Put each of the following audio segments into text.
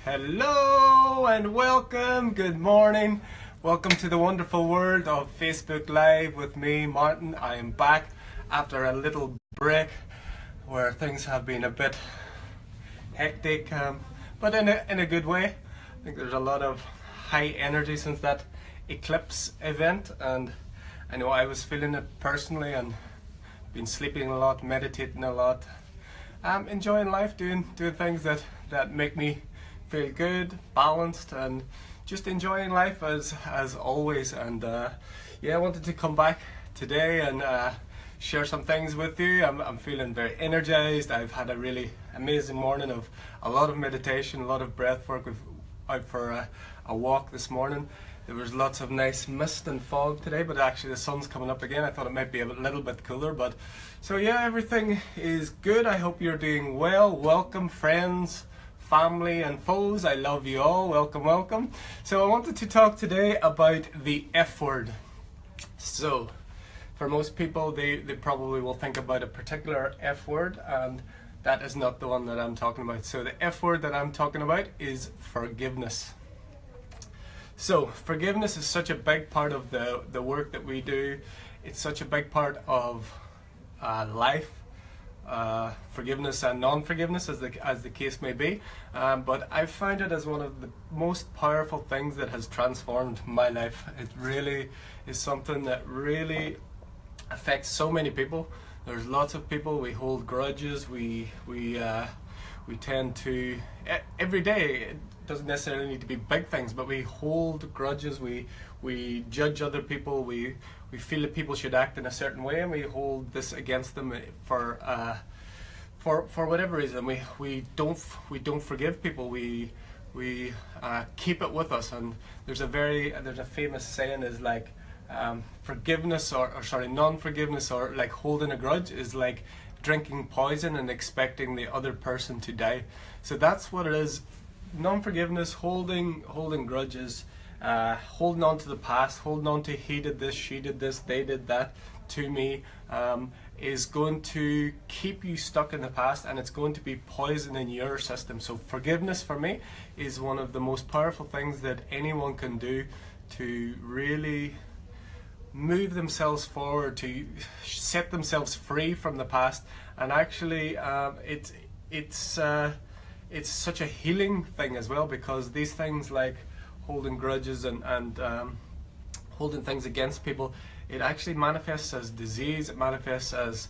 Hello and welcome, good morning. Welcome to the wonderful world of Facebook Live with me, Martin. I am back after a little break where things have been a bit hectic, but in a good way. I think there's a lot of high energy since that eclipse event, and I know I was feeling it personally and been sleeping a lot, meditating a lot, enjoying life, doing things that make me feel good, balanced, and just enjoying life as always. And yeah, I wanted to come back today and share some things with you. I'm feeling very energized. I've had a really amazing morning of a lot of meditation, a lot of breath work. We've out for a walk this morning. There was lots of nice mist and fog today, but actually the sun's coming up again. I thought it might be a little bit cooler, but so yeah, everything is good. I hope you're doing well. Welcome, friends, family and foes. I love you all. Welcome, welcome. So I wanted to talk today about the F word. So for most people, they probably will think about a particular F word, and that is not the one that I'm talking about. So the F word that I'm talking about is forgiveness. So forgiveness is such a big part of the work that we do. It's such a big part of life. Forgiveness and non-forgiveness, as the case may be, but I find it as one of the most powerful things that has transformed my life. It really is something that really affects so many people. There's lots of people. We hold grudges. We tend to every day. It doesn't necessarily need to be big things, but we hold grudges. We judge other people. We feel that people should act in a certain way, and we hold this against them for whatever reason. We don't forgive people. We keep it with us. And there's a famous saying is like forgiveness or sorry, non-forgiveness, or like holding a grudge is like drinking poison and expecting the other person to die. So that's what it is. Non-forgiveness, holding grudges, holding on to the past, holding on to he did this, she did this, they did that to me, is going to keep you stuck in the past, and it's going to be poison in your system. So forgiveness for me is one of the most powerful things that anyone can do to really move themselves forward, to set themselves free from the past. And actually it's such a healing thing as well, because these things like holding grudges and holding things against people, it actually manifests as disease. It manifests as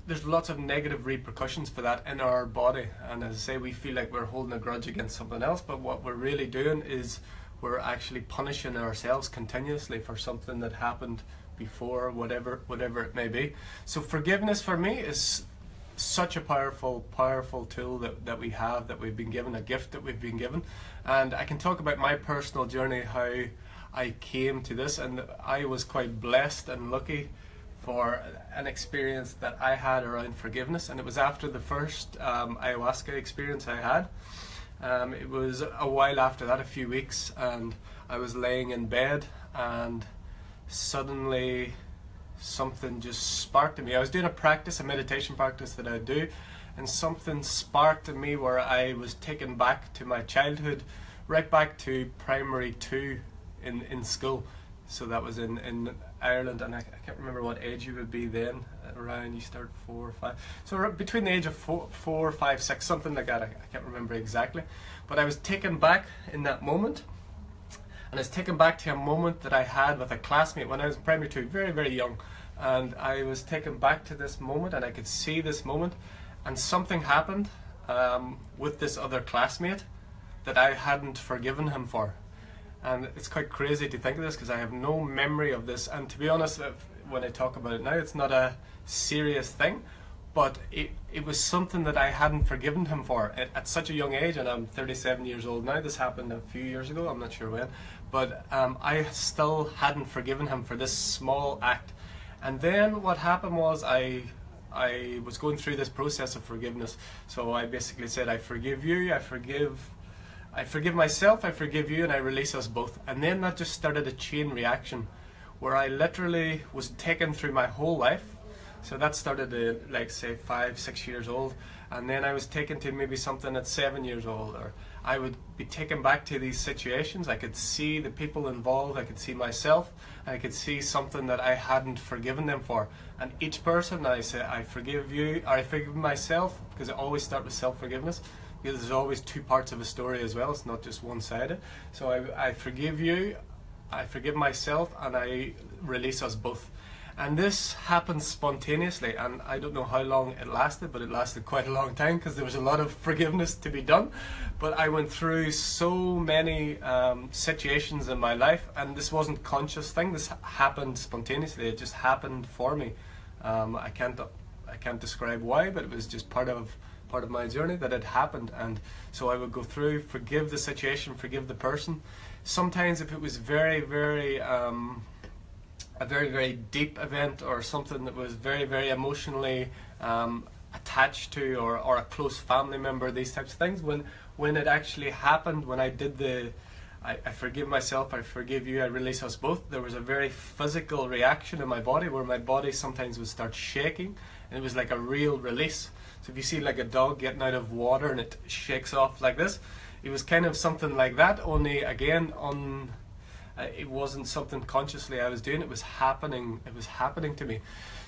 there's lots of negative repercussions for that in our body. And as I say, we feel like we're holding a grudge against something else, but what we're really doing is we're actually punishing ourselves continuously for something that happened before, whatever it may be. So forgiveness for me is such a powerful tool that we have, that we've been given, a gift that we've been given. And I can talk about my personal journey, how I came to this, and I was quite blessed and lucky for an experience that I had around forgiveness. And it was after the first ayahuasca experience I had. It was a while after that, a few weeks, and I was laying in bed, and suddenly something just sparked in me. I was doing a meditation practice that I do, and something sparked in me where I was taken back to my childhood, right back to primary 2 in school. So that was in Ireland, and I can't remember what age you would be then. Around, you start 4 or 5. So between the age of 4, 5, 6, something like that. I can't remember exactly. But I was taken back in that moment. And I was taken back to a moment that I had with a classmate when I was in primary 2, very, very young. And I was taken back to this moment, and I could see this moment. And something happened with this other classmate that I hadn't forgiven him for. And it's quite crazy to think of this, because I have no memory of this. And to be honest, when I talk about it now, it's not a serious thing. But it was something that I hadn't forgiven him for at such a young age, and I'm 37 years old now. This happened a few years ago, I'm not sure when. But I still hadn't forgiven him for this small act. And then what happened was I was going through this process of forgiveness. So I basically said, I forgive you, I forgive myself, I forgive you, and I release us both. And then that just started a chain reaction where I literally was taken through my whole life. So that started at, like, say 5, 6 years old, and then I was taken to maybe something at 7 years old, or I would be taken back to these situations. I could see the people involved, I could see myself, and I could see something that I hadn't forgiven them for. And each person I say, I forgive you, or I forgive myself, because I always start with self-forgiveness, because there's always two parts of a story as well, it's not just one-sided. So I forgive you, I forgive myself, and I release us both. And this happened spontaneously, and I don't know how long it lasted, but it lasted quite a long time, because there was a lot of forgiveness to be done. But I went through so many situations in my life, and this wasn't a conscious thing. This happened spontaneously. It just happened for me. I can't describe why, but it was just part of my journey that it happened. And so I would go through, forgive the situation, forgive the person. Sometimes if it was very, very a very, very deep event, or something that was very, very emotionally attached to, or a close family member, these types of things, when it actually happened, when I did I forgive myself, I forgive you, I release us both, there was a very physical reaction in my body, where my body sometimes would start shaking, and it was like a real release. So if you see like a dog getting out of water and it shakes off like this, it was kind of something like that, only again it wasn't something consciously I was doing, it was happening to me.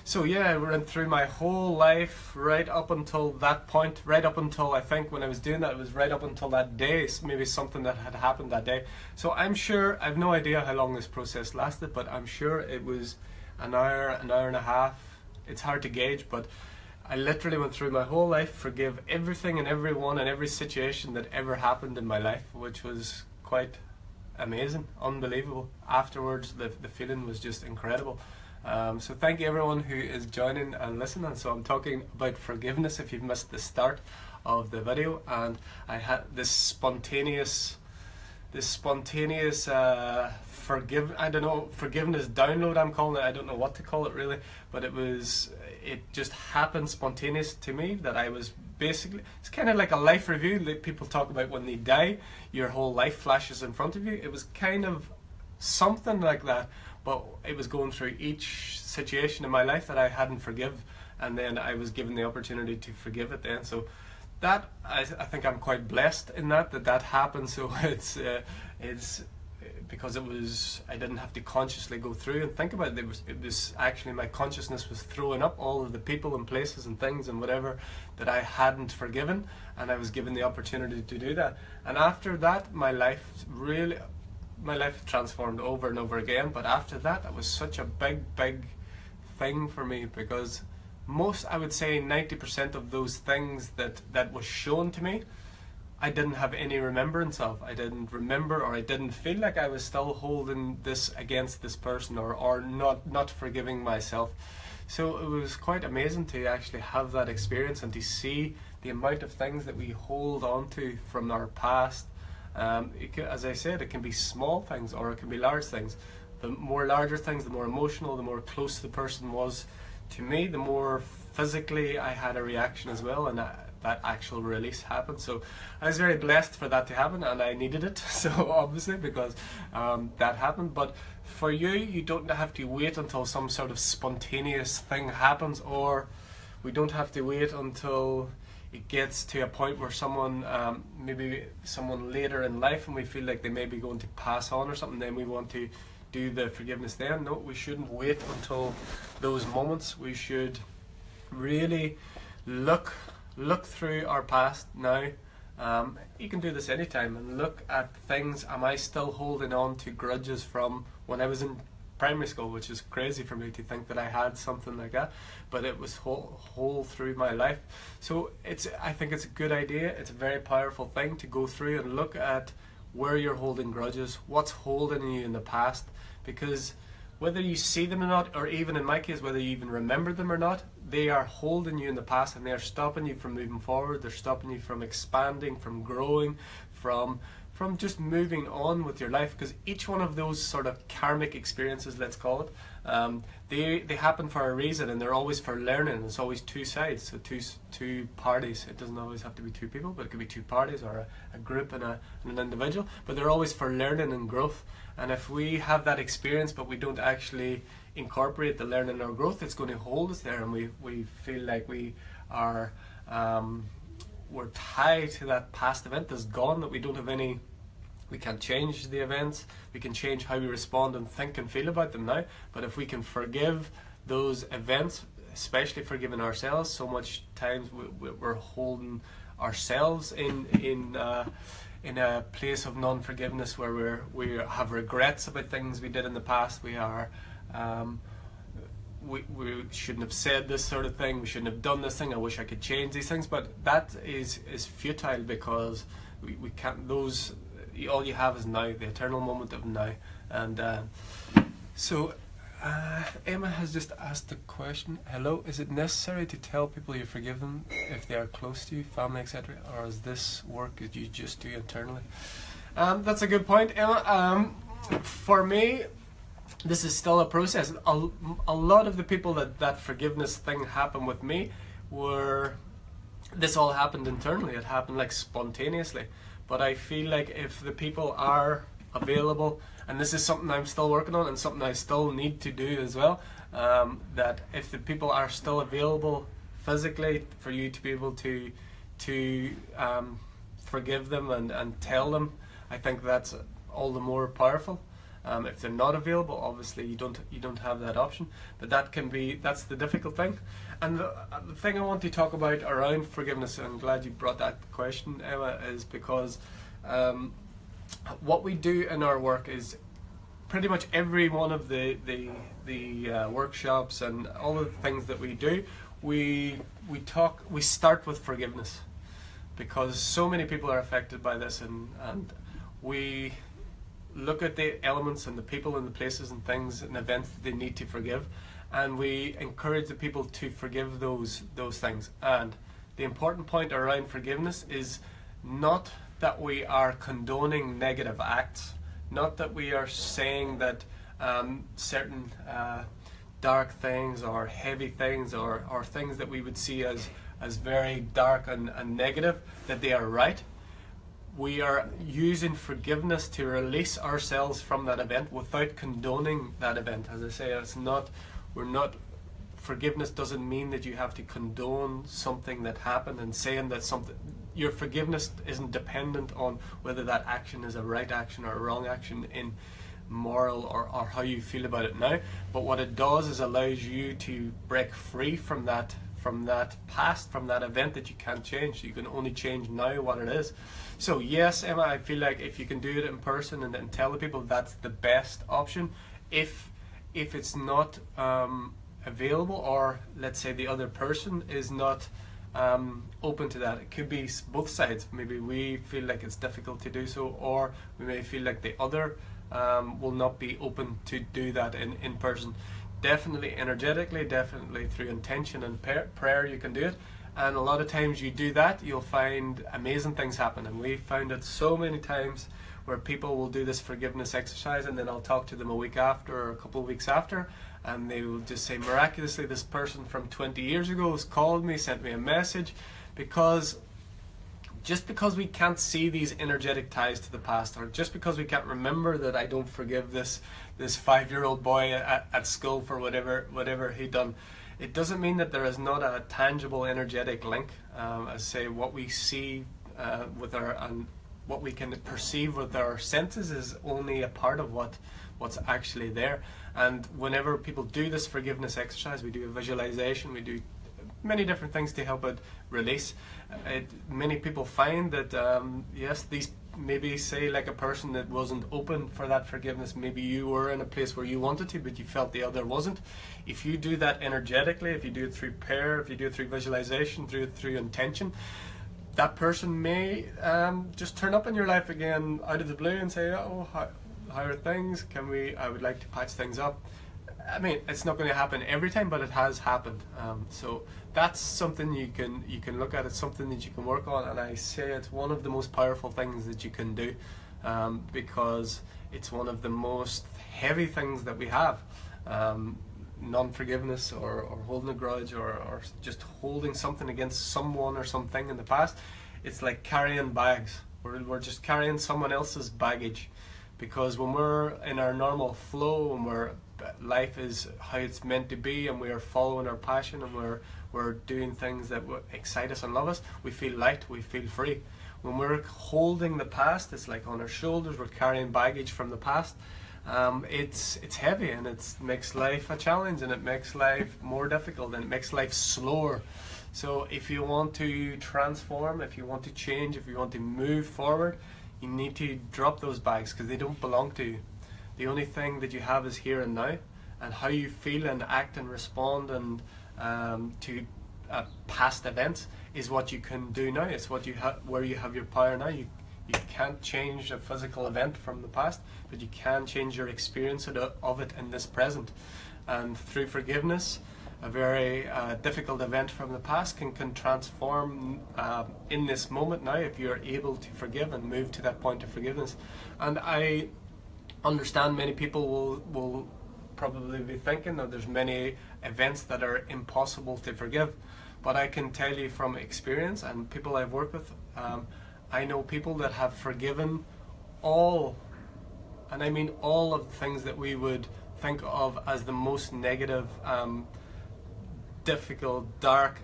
So yeah, I went through my whole life right up until that point, right up until, I think when I was doing that, it was right up until that day, maybe something that had happened that day. So I'm sure, I've no idea how long this process lasted, but I'm sure it was an hour and a half. It's hard to gauge, but I literally went through my whole life, forgive everything and everyone and every situation that ever happened in my life, which was quite amazing, unbelievable. Afterwards, the feeling was just incredible. So thank you everyone who is joining and listening. So I'm talking about forgiveness if you've missed the start of the video, and I had this spontaneous forgiveness download, I'm calling it. I don't know what to call it really, but it just happened spontaneous to me, that I was basically, it's kind of like a life review that people talk about when they die, your whole life flashes in front of you. It was kind of something like that, but it was going through each situation in my life that I hadn't forgive, and then I was given the opportunity to forgive it then. So that, I think I'm quite blessed in that happened. So it's because I didn't have to consciously go through and think about it. It was actually, my consciousness was throwing up all of the people and places and things and whatever that I hadn't forgiven, and I was given the opportunity to do that. And after that, my life transformed over and over again. But after that, it was such a big thing for me, because I would say 90% of those things that was shown to me, I didn't have any remembrance of. I didn't remember, or I didn't feel like I was still holding this against this person, or not forgiving myself. So it was quite amazing to actually have that experience, and to see the amount of things that we hold on to from our past. As I said, it can be small things, or it can be large things. The more larger things, the more emotional, the more close the person was to me, the more physically I had a reaction as well, and that actual release happened. So I was very blessed for that to happen, and I needed it, so obviously, because that happened. But for you, you don't have to wait until some sort of spontaneous thing happens, or we don't have to wait until it gets to a point where someone, maybe someone later in life, and we feel like they may be going to pass on or something, then we want to do the forgiveness then. No, we shouldn't wait until those moments. We should really look through our past now. You can do this anytime, and look at things. Am I still holding on to grudges from when I was in primary school, which is crazy for me to think that I had something like that, but it was whole through my life. So I think it's a good idea, it's a very powerful thing to go through and look at where you're holding grudges, what's holding you in the past, because whether you see them or not, or even in my case, whether you even remember them or not, they are holding you in the past, and they're stopping you from moving forward. They're stopping you from expanding, from growing, from just moving on with your life. Because each one of those sort of karmic experiences, let's call it, they happen for a reason, and they're always for learning. It's always two sides, so two parties. It doesn't always have to be two people, but it could be two parties, or a group and an individual. But they're always for learning and growth. And if we have that experience, but we don't actually incorporate the learning or growth, it's going to hold us there, and we feel like we are we're tied to that past event that's gone, that we don't have any, we can't change the events, we can change how we respond and think and feel about them now, but if we can forgive those events, especially forgiving ourselves, so much times we're holding ourselves in a place of non-forgiveness where we have regrets about things we did in the past. We are we shouldn't have said this sort of thing, we shouldn't have done this thing, I wish I could change these things, but that is futile, because we can't, those, all you have is now, the eternal moment of now. And so Emma has just asked the question, hello, is it necessary to tell people you forgive them if they are close to you, family, etc., or is this work that you just do internally? That's a good point, Emma. For me, this is still a process. A lot of the people that forgiveness thing happened with me were, this all happened internally, it happened like spontaneously. But I feel like if the people are available, and this is something I'm still working on and something I still need to do as well, that if the people are still available physically for you to be able to forgive them and tell them, I think that's all the more powerful. If they're not available, obviously you don't have that option, but that's the difficult thing. And the thing I want to talk about around forgiveness, I'm glad you brought that question, Emma, is because what we do in our work is pretty much every one of the workshops and all of the things that we do, we start with forgiveness, because so many people are affected by this, and we look at the elements and the people and the places and things and events that they need to forgive, and we encourage the people to forgive those things. And the important point around forgiveness is not that we are condoning negative acts, not that we are saying that certain dark things or heavy things or things that we would see as very dark and negative, that they are right. We are using forgiveness to release ourselves from that event without condoning that event. As I say, forgiveness doesn't mean that you have to condone something that happened, and saying that your forgiveness isn't dependent on whether that action is a right action or a wrong action in moral or how you feel about it now. But what it does is allows you to break free from that past, from that event that you can't change. You can only change now what it is. So yes, Emma, I feel like if you can do it in person and tell the people, that's the best option. If it's not available, or let's say the other person is not open to that, it could be both sides. Maybe we feel like it's difficult to do so, or we may feel like the other will not be open to do that in person. Definitely energetically, definitely through intention and prayer you can do it, and a lot of times you do that, you'll find amazing things happen. And we've found it so many times where people will do this forgiveness exercise, and then I'll talk to them a week after or a couple of weeks after, and they will just say, miraculously, this person from 20 years ago has called me, sent me a message. Because just because we can't see these energetic ties to the past, or just because we can't remember that I don't forgive this 5-year-old boy at school for whatever he done, it doesn't mean that there is not a tangible energetic link. As say, what we see with and what we can perceive with our senses is only a part of what's actually there. And whenever people do this forgiveness exercise, we do a visualization, we do many different things to help it release. Many people find that yes, these, maybe say like a person that wasn't open for that forgiveness, maybe you were in a place where you wanted to but you felt the other wasn't. If you do that energetically, if you do it through prayer, if you do it through visualization, through intention, that person may just turn up in your life again out of the blue and say, oh, how are things? I would like to patch things up. I mean, it's not going to happen every time, but it has happened. So that's something you can look at. It's something that you can work on, and I say it's one of the most powerful things that you can do, because it's one of the most heavy things that we have. Non-forgiveness or holding a grudge or just holding something against someone or something in the past. It's like carrying bags. We're just carrying someone else's baggage, because when we're in our normal flow, when life is how it's meant to be, and we are following our passion, and we're doing things that excite us and love us, we feel light, we feel free. When we're holding the past, it's like on our shoulders, we're carrying baggage from the past. It's heavy, and it makes life a challenge, and it makes life more difficult, and it makes life slower. So if you want to transform, if you want to change, if you want to move forward, you need to drop those bags, because they don't belong to you. The only thing that you have is here and now, and how you feel and act and respond and to past events is what you can do now. It's what you where you have your power now. You can't change a physical event from the past, but you can change your experience of it in this present. And through forgiveness, a very difficult event from the past can transform in this moment now, if you're able to forgive and move to that point of forgiveness. And I understand many people will probably be thinking that there's many events that are impossible to forgive, but I can tell you from experience and people I've worked with, I know people that have forgiven all, and I mean all, of the things that we would think of as the most negative, difficult, dark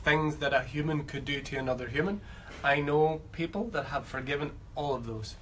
things that a human could do to another human. I know people that have forgiven all of those.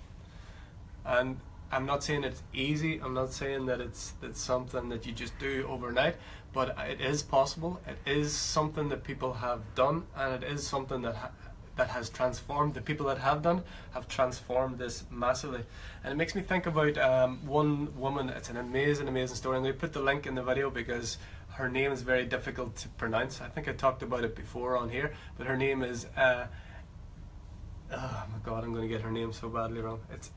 And I'm not saying it's easy, I'm not saying that it's something that you just do overnight, but it is possible. It is something that people have done, and it is something that has transformed. The people that have done have transformed this massively. And it makes me think about one woman. It's an amazing story. I'm going to put the link in the video because her name is very difficult to pronounce. I think I talked about it before on here, but her name is oh my god, I'm going to get her name so badly wrong. It's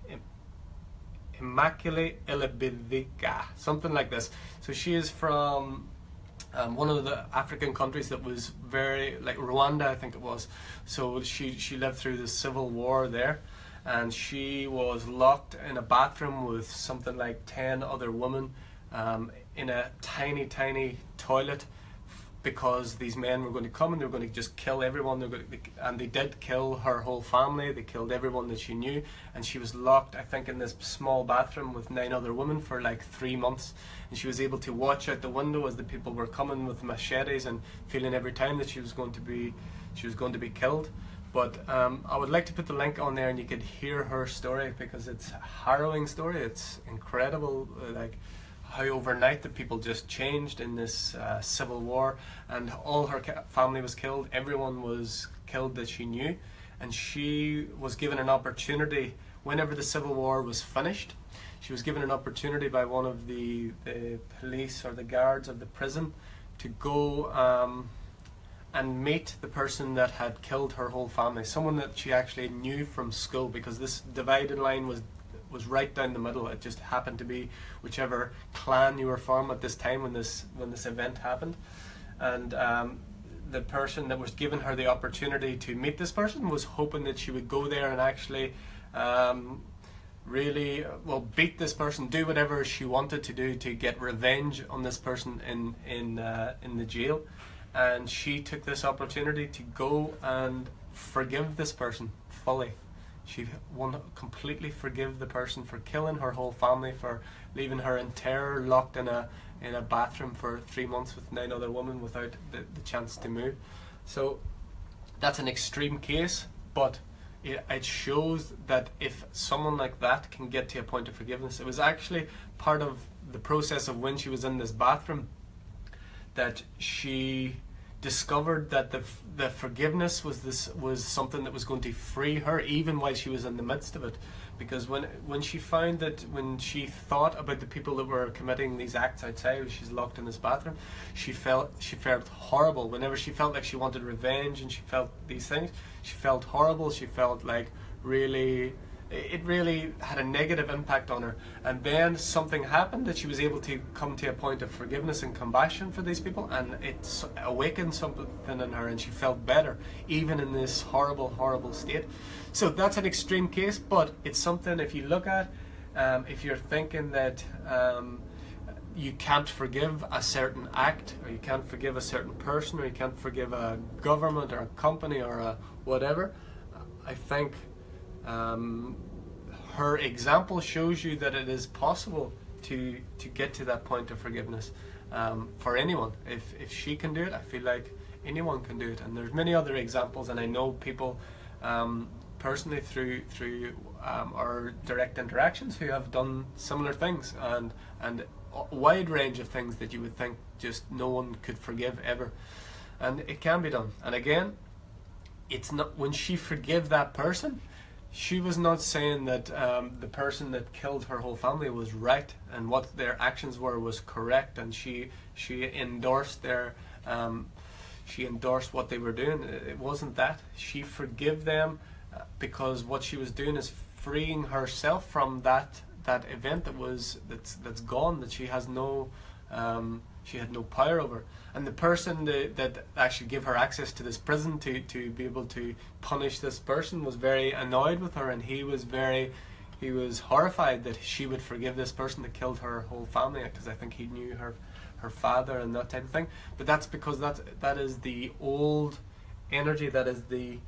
Immaculate Ilibidika, something like this. So she is from one of the African countries that was very, like Rwanda, I think it was. So she lived through the civil war there, and she was locked in a bathroom with something like 10 other women in a tiny toilet, because these men were going to come and they were going to just kill everyone. And they did kill her whole family. They killed everyone that she knew, and she was locked, I think, in this small bathroom with 9 other women for like 3 months. And she was able to watch out the window as the people were coming with machetes, and feeling every time that she was going to be killed. But I would like to put the link on there, and you could hear her story, because it's a harrowing story. It's incredible, like how overnight the people just changed in this civil war, and all her family was killed. Everyone was killed that she knew, and she was given an opportunity whenever the civil war was finished. She was given an opportunity by one of the police or the guards of the prison to go and meet the person that had killed her whole family, someone that she actually knew from school, because this divided line was right down the middle. It just happened to be whichever clan you were from at this time when this event happened. And the person that was giving her the opportunity to meet this person was hoping that she would go there and actually really, well, beat this person, do whatever she wanted to do to get revenge on this person in the jail. And she took this opportunity to go and forgive this person fully. She completely forgive the person for killing her whole family, for leaving her in terror, locked in a bathroom for 3 months with 9 other women without the chance to move. So that's an extreme case, but it shows that if someone like that can get to a point of forgiveness. It was actually part of the process of when she was in this bathroom that she discovered that the forgiveness was something that was going to free her, even while she was in the midst of it. Because when she found that, when she thought about the people that were committing these acts outside, she's locked in this bathroom, she felt horrible. Whenever she felt like she wanted revenge and she felt these things, she felt horrible. She felt like it really had a negative impact on her. And then something happened that she was able to come to a point of forgiveness and compassion for these people, and it awakened something in her, and she felt better even in this horrible state. So that's an extreme case, but it's something, if you look at, if you're thinking that you can't forgive a certain act, or you can't forgive a certain person, or you can't forgive a government or a company or a whatever, I think her example shows you that it is possible to get to that point of forgiveness. for anyone. If she can do it, I feel like anyone can do it. And there's many other examples, and I know people personally through our direct interactions who have done similar things, and a wide range of things that you would think just no one could forgive ever. And it can be done. And again, it's not, when she forgave that person, she was not saying that the person that killed her whole family was right and what their actions were was correct, and she endorsed their she endorsed what they were doing. It wasn't that. She forgave them because what she was doing is freeing herself from that event that's gone, that she has no she had no power over. And the person that actually gave her access to this prison to be able to punish this person was very annoyed with her, and he was horrified that she would forgive this person that killed her whole family, because I think he knew her father and that type of thing. But that's because that is the old energy, that is the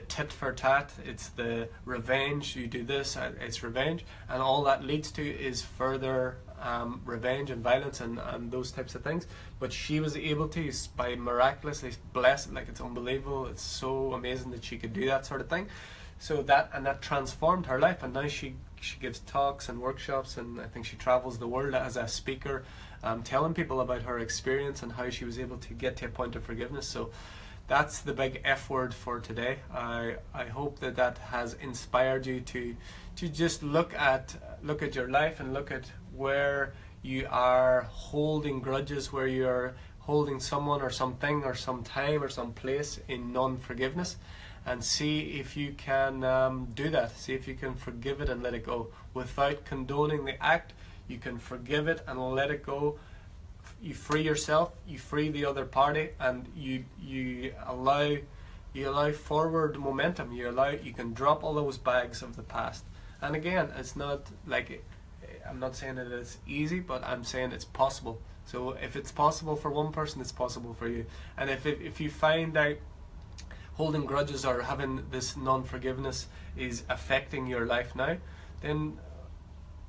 tit for tat. It's the revenge. You do this, it's revenge, and all that leads to is further revenge and violence and those types of things. But she was able to, by miraculously blessed, like, it's unbelievable, it's so amazing that she could do that sort of thing. So that transformed her life, and now she gives talks and workshops, and I think she travels the world as a speaker, telling people about her experience and how she was able to get to a point of forgiveness. So that's the big F word for today. I hope that has inspired you to just look at your life and look at where you are holding grudges, where you're holding someone or something or some time or some place in non-forgiveness, and see if you can do that. See if you can forgive it and let it go without condoning the act. You can forgive it and let it go. You free yourself, you free the other party, and you allow forward momentum. You can drop all those bags of the past. And again, it's not like, I'm not saying that it's easy, but I'm saying it's possible. So if it's possible for one person, it's possible for you. And if you find out holding grudges or having this non-forgiveness is affecting your life now, then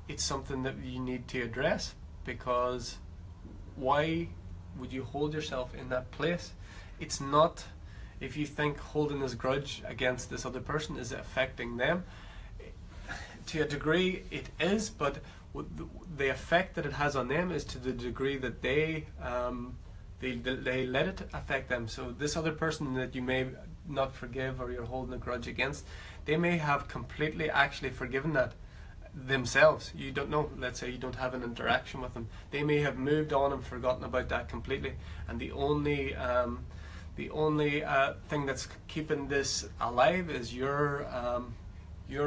it's something that you need to address, because why would you hold yourself in that place? It's not, if you think holding this grudge against this other person is affecting them, to a degree it is, but the effect that it has on them is to the degree that they let it affect them. So this other person that you may not forgive or you're holding a grudge against, they may have completely actually forgiven that themselves. You don't know. Let's say you don't have an interaction with them. They may have moved on and forgotten about that completely, and the only thing that's keeping this alive is your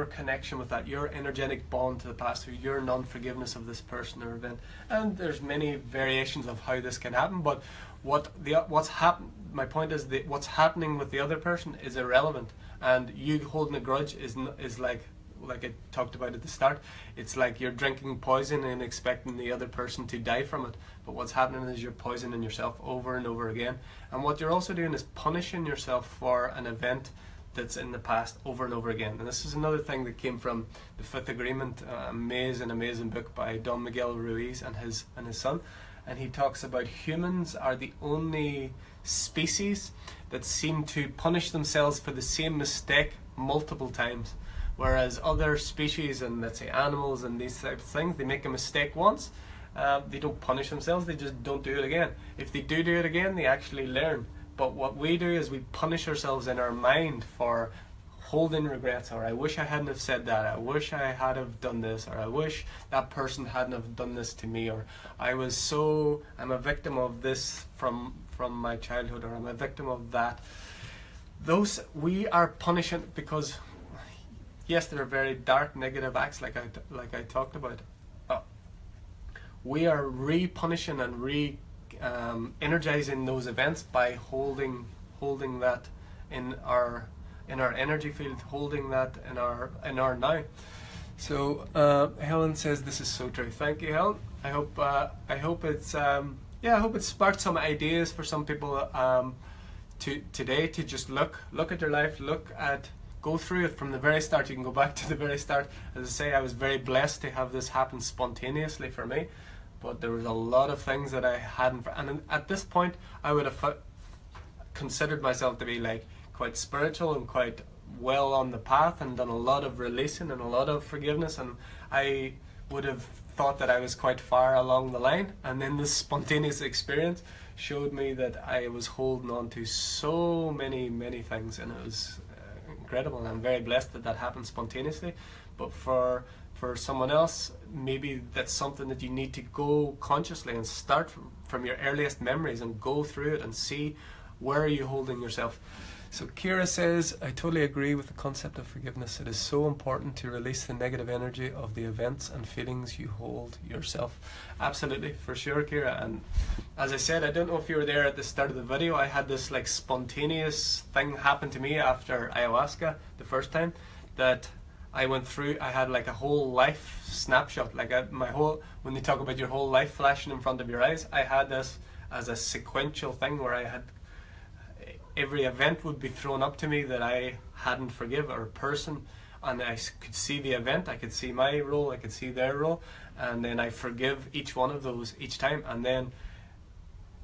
connection with that, your energetic bond to the past, through your non-forgiveness of this person or event. And there's many variations of how this can happen, but my point is that what's happening with the other person is irrelevant, and you holding a grudge is like I talked about at the start, it's like you're drinking poison and expecting the other person to die from it. But what's happening is you're poisoning yourself over and over again. And what you're also doing is punishing yourself for an event that's in the past over and over again. And this is another thing that came from The Fifth Agreement, amazing book by Don Miguel Ruiz and his son. And he talks about humans are the only species that seem to punish themselves for the same mistake multiple times. Whereas other species, and let's say animals and these types of things, they make a mistake once, they don't punish themselves, they just don't do it again. If they do it again, they actually learn. But what we do is we punish ourselves in our mind for holding regrets, or I wish I hadn't have said that, I wish I had have done this, or I wish that person hadn't have done this to me, or I'm a victim of this from my childhood, or I'm a victim of that. Those, we are punishing because, yes, there are very dark, negative acts, like I talked about. But we are re-punishing and energizing those events by holding that in our energy field, holding that in our now. So Helen says this is so true. Thank you, Helen. I hope it sparked some ideas for some people today to just look at your life, go through it from the very start. You can go back to the very start. As I say, I was very blessed to have this happen spontaneously for me. but there was a lot of things that I hadn't, and at this point I would have considered myself to be like quite spiritual and quite well on the path, and done a lot of releasing and a lot of forgiveness, and I would have thought that I was quite far along the line. And then this spontaneous experience showed me that I was holding on to so many things, and it was incredible, and I'm very blessed that that happened spontaneously. But for someone else, maybe that's something that you need to go consciously and start from your earliest memories and go through it and see where are you holding yourself. So Kira says, I totally agree with the concept of forgiveness. It is so important to release the negative energy of the events and feelings you hold yourself. Absolutely, for sure, Kira. And as I said, I don't know if you were there at the start of the video, I had this like spontaneous thing happen to me after ayahuasca the first time, that I went through. I had like a whole life snapshot, like when they talk about your whole life flashing in front of your eyes, I had this as a sequential thing where I had every event would be thrown up to me that I hadn't forgive, or a person, and I could see the event, I could see my role, I could see their role, and then I forgive each one of those each time. And then,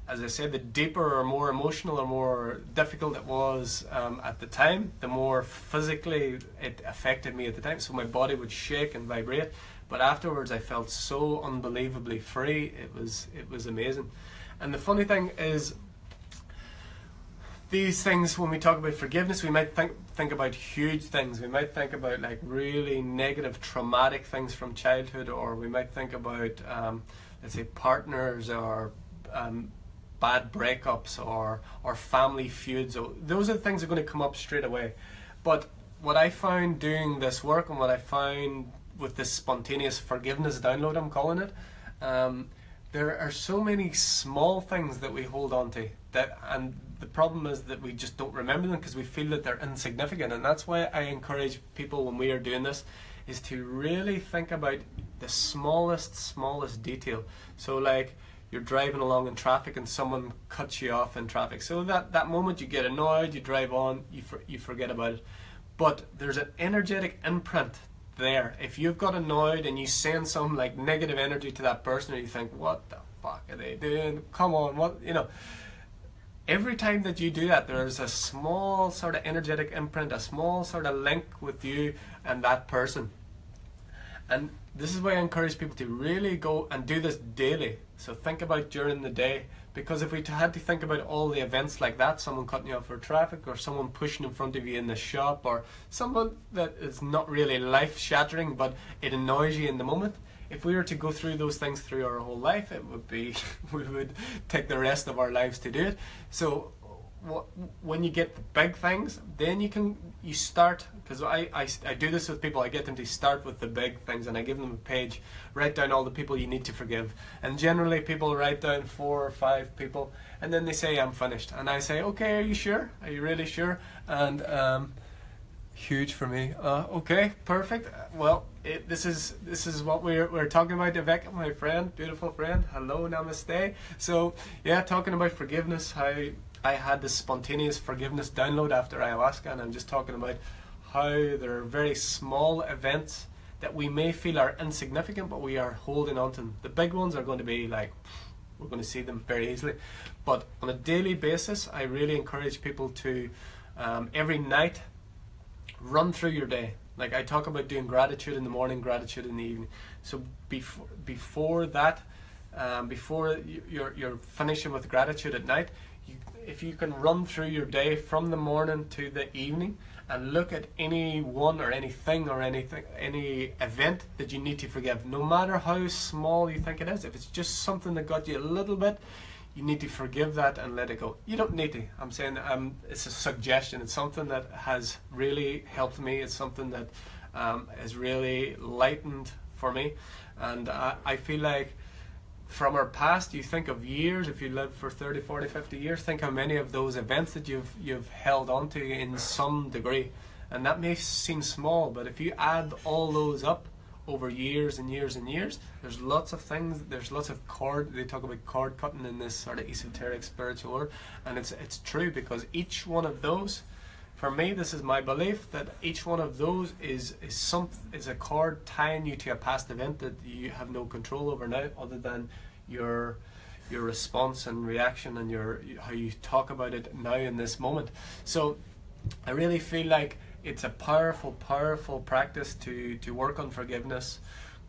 as I said, the deeper or more emotional or more difficult it was at the time, the more physically it affected me at the time. So my body would shake and vibrate, but afterwards I felt so unbelievably free. It was amazing. And the funny thing is, these things, when we talk about forgiveness, we might think about huge things. We might think about like really negative, traumatic things from childhood, or we might think about, let's say, partners, or bad breakups, or family feuds. So those are the things that are going to come up straight away. But what I found doing this work, and what I found with this spontaneous forgiveness download, I'm calling it, there are so many small things that we hold on to, and the problem is that we just don't remember them because we feel that they're insignificant. And that's why I encourage people, when we are doing this, is to really think about the smallest detail. So like, you're driving along in traffic and someone cuts you off in traffic. So that moment you get annoyed, you drive on, you forget about it. But there's an energetic imprint there. If you've got annoyed and you send some like negative energy to that person, and you think, what the fuck are they doing? Come on, what, you know. Every time that you do that, there's a small sort of energetic imprint, a small sort of link with you and that person. And this is why I encourage people to really go and do this daily. So think about during the day, because if we had to think about all the events like that, someone cutting you off for traffic, or someone pushing in front of you in the shop, or someone that is not really life-shattering but it annoys you in the moment, if we were to go through those things through our whole life, it would be, we would take the rest of our lives to do it. So when you get the big things, then you start, because I do this with people. I get them to start with the big things, and I give them a page, write down all the people you need to forgive, and generally people write down 4 or 5 people, and then they say, I'm finished. And I say, okay, are you sure? Are you really sure? And huge for me. Okay, perfect. Well, this is what we're talking about. Vivek, my friend, beautiful friend. Hello, namaste. So yeah, talking about forgiveness, how I had this spontaneous forgiveness download after ayahuasca, and I'm just talking about how there are very small events that we may feel are insignificant, but we are holding on to them. The big ones are going to be like, we're going to see them very easily. But on a daily basis, I really encourage people to, every night, run through your day. Like I talk about doing gratitude in the morning, gratitude in the evening. So before that, before you're finishing with gratitude at night, if you can run through your day from the morning to the evening and look at any one or anything or any event that you need to forgive, no matter how small you think it is. If it's just something that got you a little bit, you need to forgive that and let it go. You don't need to. I'm saying it's a suggestion. It's something that has really helped me. It's something that has really lightened for me. And I feel like from our past, you think of years, if you live for 30, 40, 50 years, think how many of those events that you've held on to in some degree. And that may seem small, but if you add all those up over years and years and years, there's lots of things, there's lots of cord, they talk about cord cutting in this sort of esoteric spiritual word, and it's true, because each one of those, for me, this is my belief, that each one of those is a cord tying you to a past event that you have no control over now, other than your response and reaction and how you talk about it now in this moment. So I really feel like it's a powerful practice to work on forgiveness.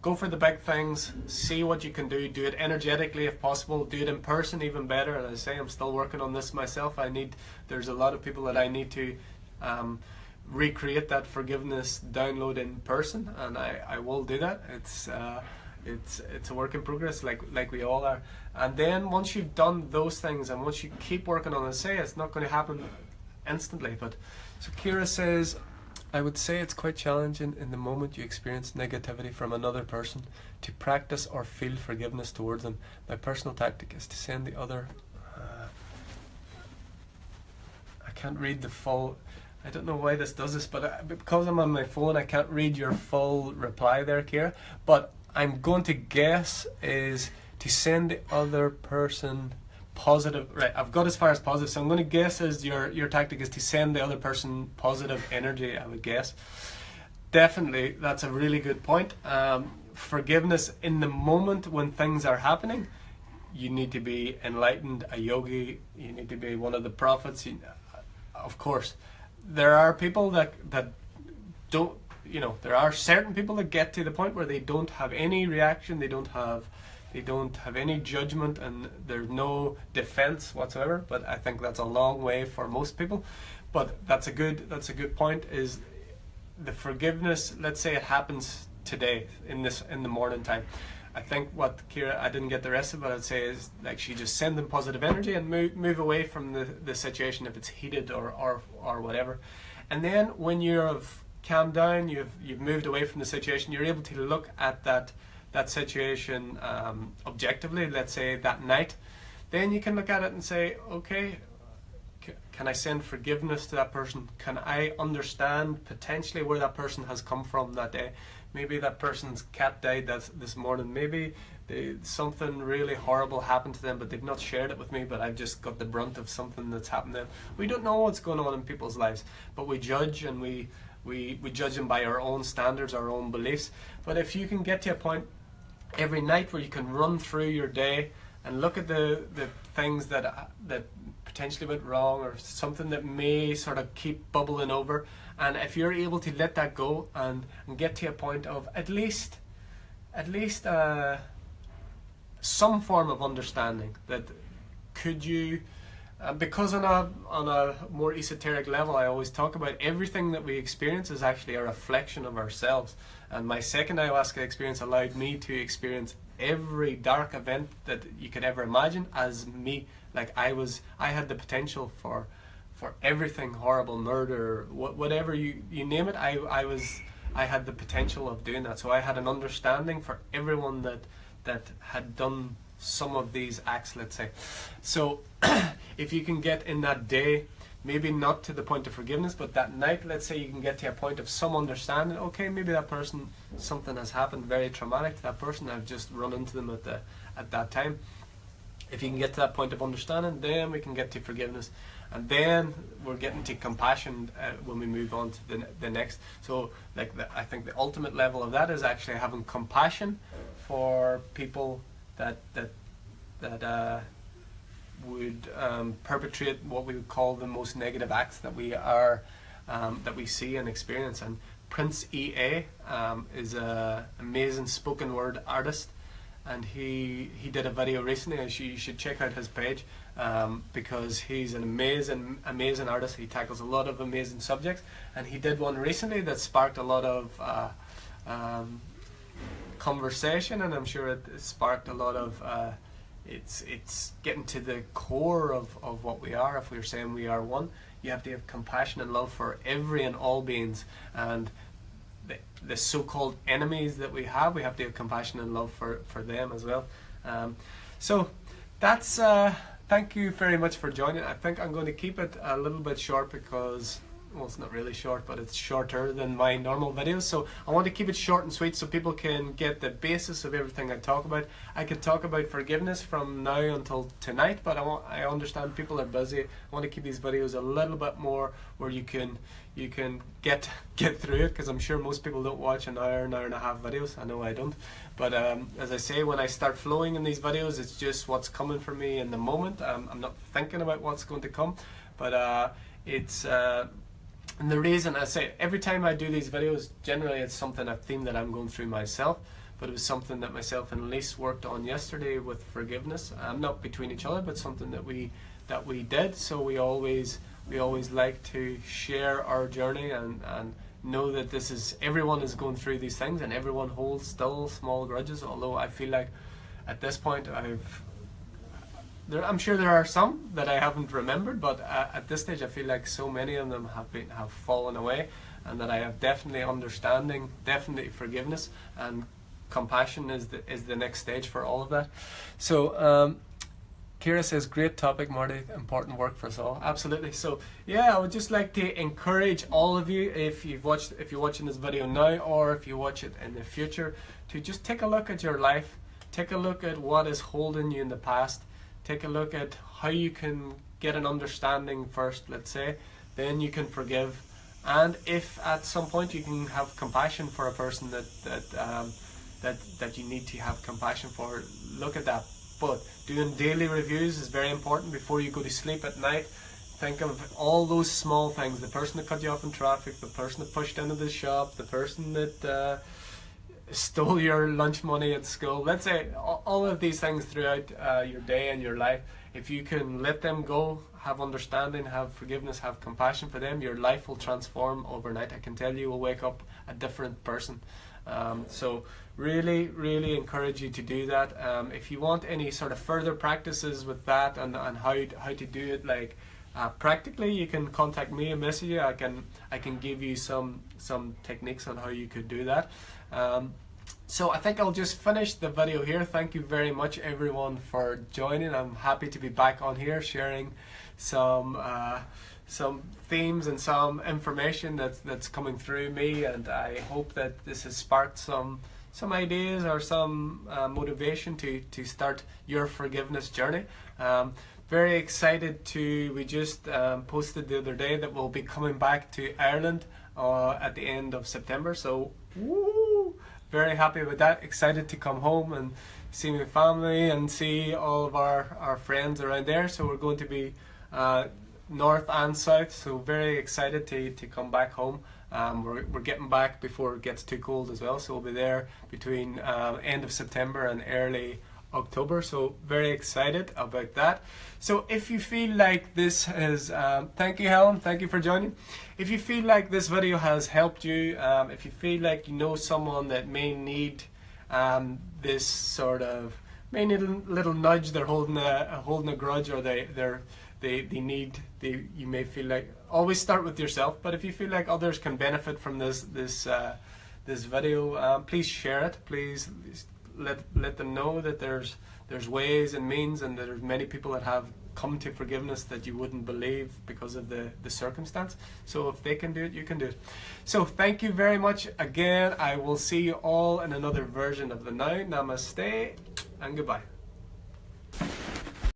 Go for the big things, see what you can do it energetically if possible, do it in person even better. And as I say, I'm still working on this myself. There's a lot of people that I need to recreate that forgiveness download in person, and I will do that. It's a work in progress, like we all are. And then once you've done those things, and once you keep working on it, say it's not going to happen instantly. But so Kira says, I would say it's quite challenging in the moment you experience negativity from another person to practice or feel forgiveness towards them. My personal tactic is to send the other. I can't read the full. I don't know why this does this, but because I'm on my phone, I can't read your full reply there, Kira. But I'm going to guess is to send the other person positive. Right, I've got as far as positive, so I'm going to guess as your tactic is to send the other person positive energy, I would guess. Definitely, that's a really good point. Forgiveness in the moment when things are happening, you need to be enlightened, a yogi, you need to be one of the prophets. Of course, there are people that don't, there are certain people that get to the point where they don't have any reaction, they don't have any judgment, and there's no defense whatsoever. But I think that's a long way for most people. But that's a good point, is the forgiveness. Let's say it happens today in the morning time. I think what Kira, I didn't get the rest of it, I'd say is like she just send them positive energy and move away from the situation if it's heated or whatever. And then when you've calmed down, you've moved away from the situation, you're able to look at that situation objectively, let's say that night. Then you can look at it and say, okay, can I send forgiveness to that person? Can I understand potentially where that person has come from that day? Maybe that person's cat died this morning. Maybe something really horrible happened to them, but they've not shared it with me, but I've just got the brunt of something that's happened to them. We don't know what's going on in people's lives, but we judge, and we judge them by our own standards, our own beliefs. But if you can get to a point every night where you can run through your day and look at the things that potentially went wrong, or something that may sort of keep bubbling over, and if you're able to let that go and get to a point of at least some form of understanding, that could you, because on a more esoteric level, I always talk about everything that we experience is actually a reflection of ourselves. And my second ayahuasca experience allowed me to experience every dark event that you could ever imagine as me. Like I had the potential for everything horrible, murder, whatever you name it. I had the potential of doing that. So I had an understanding for everyone that had done some of these acts, let's say. So if you can get in that day, maybe not to the point of forgiveness, but that night, let's say you can get to a point of some understanding. Okay, maybe that person, something has happened very traumatic to that person, I've just run into them at that time. If you can get to that point of understanding, then we can get to forgiveness, and then we're getting to compassion when we move on to the next. So I think the ultimate level of that is actually having compassion for people that would perpetrate what we would call the most negative acts that we see and experience. And Prince EA is an amazing spoken word artist, and he did a video recently, and you should check out his page, because he's an amazing artist. He tackles a lot of amazing subjects, and he did one recently that sparked a lot of conversation, and I'm sure it sparked a lot of it's getting to the core of what we are. If we're saying we are one, you have to have compassion and love for every and all beings, and the so-called enemies that we have to have compassion and love for them as well. So that's thank you very much for joining. I think I'm going to keep it a little bit short, because well, it's not really short, but it's shorter than my normal videos. So I want to keep it short and sweet so people can get the basis of everything I talk about. I could talk about forgiveness from now until tonight, but I understand people are busy. I want to keep these videos a little bit more where you can get through it, because I'm sure most people don't watch an hour and a half videos. I know I don't. But as I say, when I start flowing in these videos, it's just what's coming for me in the moment. I'm not thinking about what's going to come, but and the reason I say every time I do these videos, generally it's a theme that I'm going through myself, but it was something that myself and Lise worked on yesterday with forgiveness. Not between each other, but something that we did. So we always like to share our journey and know that everyone is going through these things, and everyone holds still small grudges. Although I feel like at this point I'm sure there are some that I haven't remembered, but at this stage I feel like so many of them have fallen away, and that I have definitely understanding, definitely forgiveness, and compassion is the next stage for all of that. So Kira says, great topic, Marty, important work for us all. Absolutely. So yeah, I would just like to encourage all of you, if you're watching this video now or if you watch it in the future, to just take a look at your life, take a look at what is holding you in the past. Take a look at how you can get an understanding first, let's say, then you can forgive, and if at some point you can have compassion for a person that you need to have compassion for, look at that. But doing daily reviews is very important before you go to sleep at night. Think of all those small things: the person that cut you off in traffic, the person that pushed into the shop, the person that stole your lunch money at school. Let's say all of these things throughout your day and your life. If you can let them go, have understanding, have forgiveness, have compassion for them, your life will transform overnight. I can tell you will wake up a different person. So really encourage you to do that. If you want any sort of further practices with that and how to do it, like practically, you can contact me and message you. I can give you some techniques on how you could do that. So I think I'll just finish the video here. Thank you very much everyone for joining. I'm happy to be back on here sharing some themes and some information that's coming through me, and I hope that this has sparked some ideas or some motivation to start your forgiveness journey. Very excited we just posted the other day that we'll be coming back to Ireland at the end of September. So woo, very happy with that. Excited to come home and see my family and see all of our friends around there. So we're going to be north and south, so very excited to come back home. We're getting back before it gets too cold as well, so we'll be there between end of September and early October, so very excited about that. So if you feel like this has thank you Helen, thank you for joining. If you feel like this video has helped you, if you feel like you know someone that may need this sort of, may need a little nudge, they're holding a grudge, or you may feel like, always start with yourself, but if you feel like others can benefit from this video, please share it. Please let them know that there's ways and means, and that there's many people that have come to forgiveness that you wouldn't believe because of the circumstance. So if they can do it, you can do it. So thank you very much again. I will see you all in another version of the Now. Namaste and goodbye.